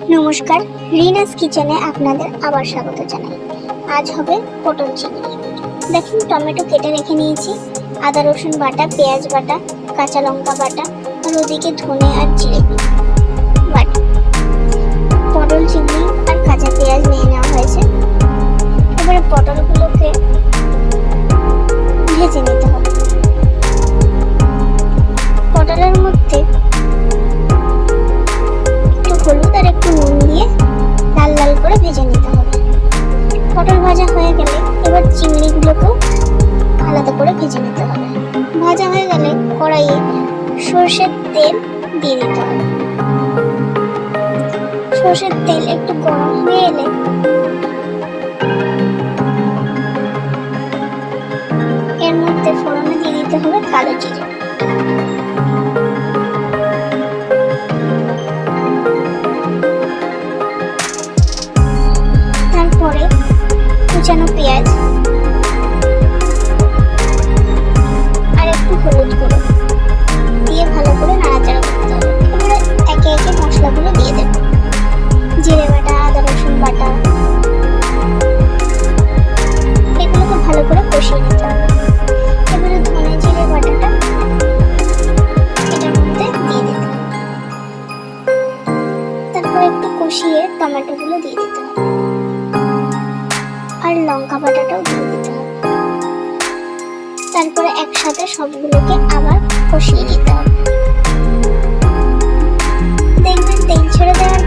নমস্কার, রিনাস কিচেনে আপনাদের আবার স্বাগত জানাই। আজ হবে পটল চিংড়ি। দেখুন, টমেটো কেটে রেখে নিয়েছি, আদা রসুন বাটা, পেঁয়াজ বাটা, কাঁচা লঙ্কা বাটা, আর ওদিকে ধনে আর জিরে বাটা। পটল চিংড়ি আর কাঁচা পেঁয়াজ নিয়ে নেওয়া হয়েছে। এবারে পটলগুলোকে ভেজে নিতে হবে। পটলের মধ্যে হলুদ আর একটু নুন দিয়ে লাল লাল করে ভেজে নিতে হবে। পটল ভাজা হয়ে গেলে এবার চিংড়িগুলোকেও আলাদা করে ভেজে নিতে হবে। ভাজা হয়ে গেলে কড়াইয়ে সর্ষের তেল দিয়ে দিতে হবে। সর্ষের তেল একটু গরম হয়ে এলে এর মধ্যে ফোড়নে দিয়ে দিতে হবে কালো জিরে। তারপরে কুচানো পেঁয়াজ আর একটু হলুদ গুঁড়ো দিয়ে ভালো করে নাড়াচাড়া করতে হবে। এবারে একে একে মশলাগুলো দিয়ে দেব। জিরে বাটা, আদা রসুন বাটা, এগুলোকে ভালো করে কষিয়ে নিতে হবে। এবারে ধনে জিরে বাটাটা এটার মধ্যে দিয়ে দিতে হবে। তারপর একটু কষিয়ে টমেটোগুলো দিয়ে দিতে হবে আর লঙ্কা বাটাটাও দিয়ে দিতে হবে। তারপরে একসাথে সবগুলোকে আবার কষিয়ে নিতে হবে। দেখবেন তেল ছেড়ে দেওয়ার